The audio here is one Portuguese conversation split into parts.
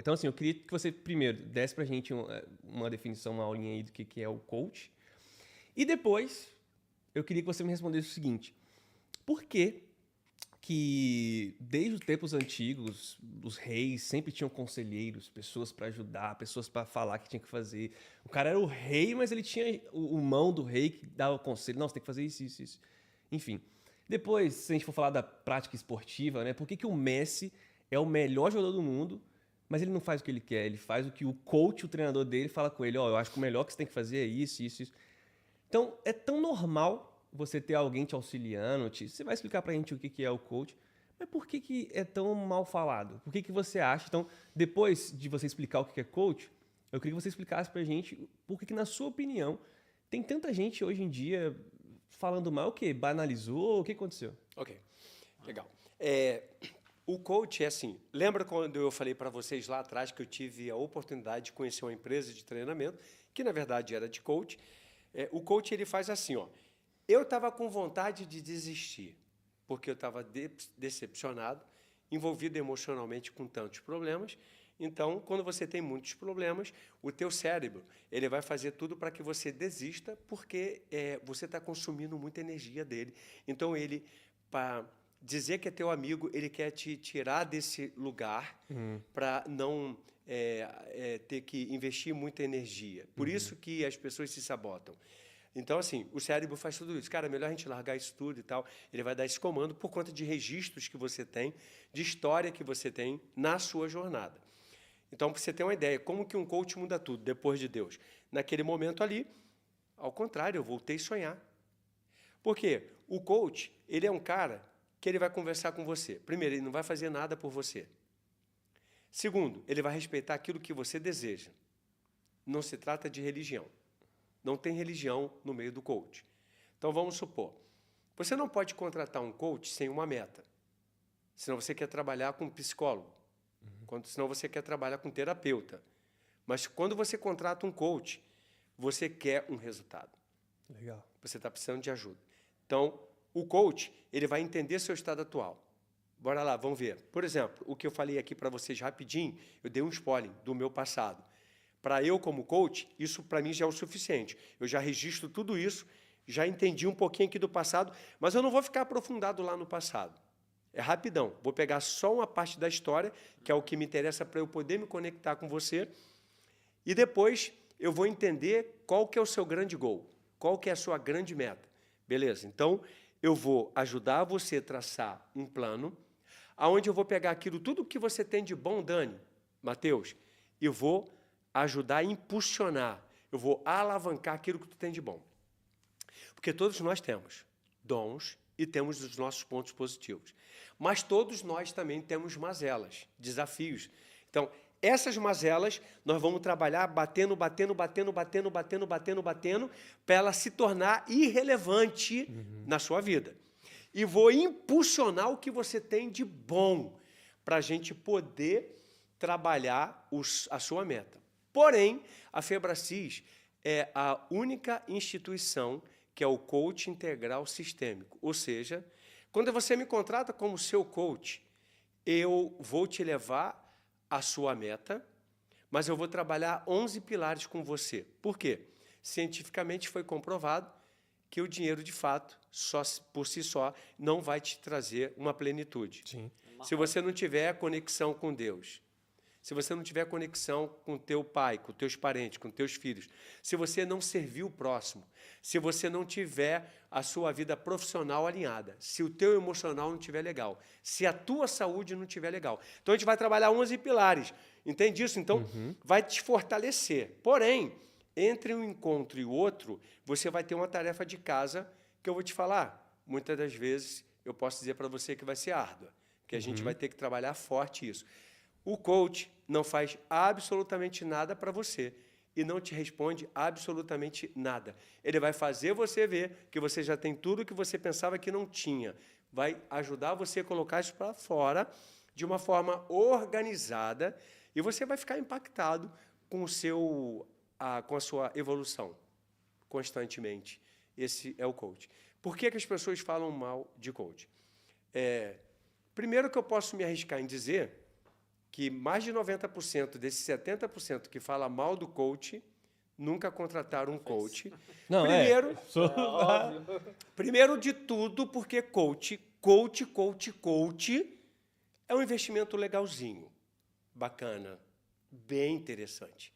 Então, assim, eu queria que você, primeiro, desse pra gente uma definição, uma aulinha aí do que é o coach. E depois, eu queria que você me respondesse o seguinte. Por que desde os tempos antigos, os reis sempre tinham conselheiros, pessoas para ajudar, pessoas para falar o que tinha que fazer. O cara era o rei, mas ele tinha o mão do rei que dava o conselho. Não, você tem que fazer isso, isso, isso. Enfim. Depois, se a gente for falar da prática esportiva, né? Por que o Messi é o melhor jogador do mundo, mas ele não faz o que ele quer? Ele faz o que o coach, o treinador dele, fala com ele. Ó, eu acho que o melhor que você tem que fazer é isso, isso, isso. Então, é tão normal você ter alguém te auxiliando. Você vai explicar pra gente o que é o coach. Mas por que é tão mal falado? Por que você acha? Então, depois de você explicar o que é coach, eu queria que você explicasse pra gente por que, na sua opinião, tem tanta gente hoje em dia falando mal. O quê? Banalizou? O que aconteceu? Ok, legal. O coach é assim, lembra quando eu falei para vocês lá atrás que eu tive a oportunidade de conhecer uma empresa de treinamento, que na verdade era de coach. O coach ele faz assim, ó. Eu estava com vontade de desistir, porque eu estava decepcionado, envolvido emocionalmente com tantos problemas. Então, quando você tem muitos problemas, o teu cérebro ele vai fazer tudo para que você desista, porque você está consumindo muita energia dele. Então, ele, para dizer que é teu amigo, ele quer te tirar desse lugar para não ter que investir muita energia. Por isso que as pessoas se sabotam. Então, assim, o cérebro faz tudo isso. Cara, é melhor a gente largar isso tudo e tal. Ele vai dar esse comando por conta de registros que você tem, de história que você tem na sua jornada. Então, para você ter uma ideia, como que um coach muda tudo depois de Deus? Naquele momento ali, ao contrário, eu voltei a sonhar. Por quê? O coach, ele é um cara que ele vai conversar com você. Primeiro, ele não vai fazer nada por você. Segundo, ele vai respeitar aquilo que você deseja. Não se trata de religião. Não tem religião no meio do coach. Então, vamos supor, você não pode contratar um coach sem uma meta. Senão você quer trabalhar com um psicólogo. Senão você quer trabalhar com um terapeuta. Mas quando você contrata um coach, você quer um resultado. Legal. Você está precisando de ajuda. Então, o coach, ele vai entender seu estado atual. Bora lá, vamos ver. Por exemplo, o que eu falei aqui para vocês rapidinho, eu dei um spoiler do meu passado. Para eu, como coach, isso para mim já é o suficiente. Eu já registro tudo isso, já entendi um pouquinho aqui do passado, mas eu não vou ficar aprofundado lá no passado. É rapidão. Vou pegar só uma parte da história, que é o que me interessa para eu poder me conectar com você, e depois eu vou entender qual que é o seu grande goal, qual que é a sua grande meta. Beleza? Então, eu vou ajudar você a traçar um plano, onde eu vou pegar aquilo, tudo que você tem de bom, Dani, Matheus, e vou ajudar a impulsionar, eu vou alavancar aquilo que tu tem de bom. Porque todos nós temos dons e temos os nossos pontos positivos. Mas todos nós também temos mazelas, desafios. Então, essas mazelas, nós vamos trabalhar batendo, para ela se tornar irrelevante na sua vida. E vou impulsionar o que você tem de bom, para a gente poder trabalhar a sua meta. Porém, a Febracis é a única instituição que é o coach integral sistêmico. Ou seja, quando você me contrata como seu coach, eu vou te levar à sua meta, mas eu vou trabalhar 11 pilares com você. Por quê? Cientificamente foi comprovado que o dinheiro, de fato, só por si só, não vai te trazer uma plenitude. Sim. Se você não tiver conexão com Deus, se você não tiver conexão com teu pai, com teus parentes, com teus filhos, se você não servir o próximo, se você não tiver a sua vida profissional alinhada, se o teu emocional não estiver legal, se a tua saúde não estiver legal. Então, a gente vai trabalhar 11 pilares. Entende isso? Então, vai te fortalecer. Porém, entre um encontro e o outro, você vai ter uma tarefa de casa que eu vou te falar. Muitas das vezes, eu posso dizer para você que vai ser árdua, que a gente vai ter que trabalhar forte isso. O coach não faz absolutamente nada para você e não te responde absolutamente nada. Ele vai fazer você ver que você já tem tudo que você pensava que não tinha. Vai ajudar você a colocar isso para fora de uma forma organizada e você vai ficar impactado com a sua evolução constantemente. Esse é o coach. Por que as pessoas falam mal de coach? Primeiro que eu posso me arriscar em dizer que mais de 90% desses 70% que fala mal do coach nunca contrataram um coach. Não, primeiro, Óbvio. primeiro de tudo, porque coach é um investimento legalzinho, bacana, bem interessante.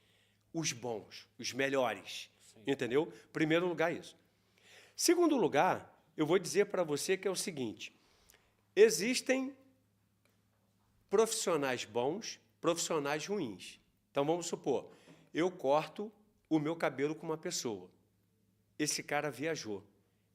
Os bons, os melhores, entendeu? Primeiro lugar, isso. Segundo lugar, eu vou dizer para você que é o seguinte, existem profissionais bons, profissionais ruins. Então, vamos supor, eu corto o meu cabelo com uma pessoa. Esse cara viajou.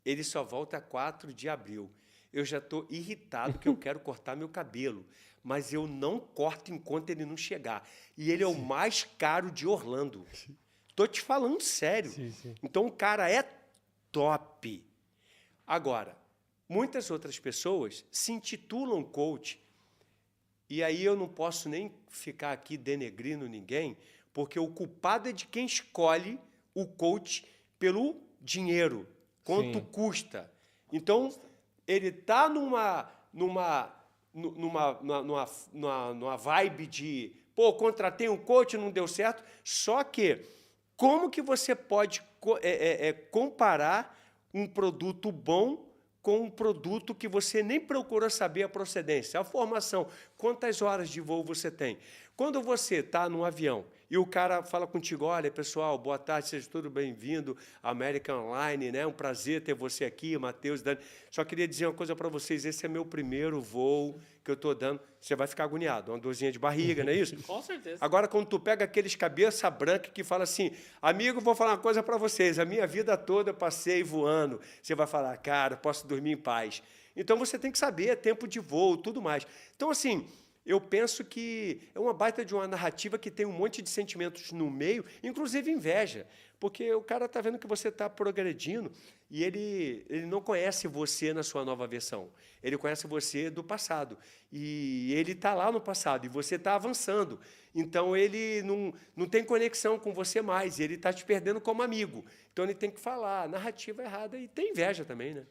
Ele só volta 4 de abril. Eu já estou irritado que eu quero cortar meu cabelo, mas eu não corto enquanto ele não chegar. E ele é o mais caro de Orlando. Estou te falando sério. Então, o cara é top. Agora, muitas outras pessoas se intitulam coach, e aí eu não posso nem ficar aqui denegrindo ninguém, porque o culpado é de quem escolhe o coach pelo dinheiro, quanto custa. Então, ele está numa vibe de, pô, contratei um coach, não deu certo, só que como que você pode comparar um produto bom com um produto que você nem procura saber a procedência, a formação, quantas horas de voo você tem. Quando você está num avião e o cara fala contigo, olha, pessoal, boa tarde, seja tudo bem-vindo à American Airlines, né? Um prazer ter você aqui, Matheus, Dani. Só queria dizer uma coisa para vocês, esse é meu primeiro voo que eu estou dando. Você vai ficar agoniado, uma dorzinha de barriga, não é isso? Com certeza. Agora, quando tu pega aqueles cabeça branca que fala assim, amigo, vou falar uma coisa para vocês, a minha vida toda eu passei voando, você vai falar, cara, posso dormir em paz. Então, você tem que saber tempo de voo, tudo mais. Então, assim, eu penso que é uma baita de uma narrativa que tem um monte de sentimentos no meio, inclusive inveja, porque o cara está vendo que você está progredindo e ele não conhece você na sua nova versão. Ele conhece você do passado. E ele está lá no passado e você está avançando. Então, ele não tem conexão com você mais e ele está te perdendo como amigo. Então, ele tem que falar, narrativa errada e tem inveja também, né?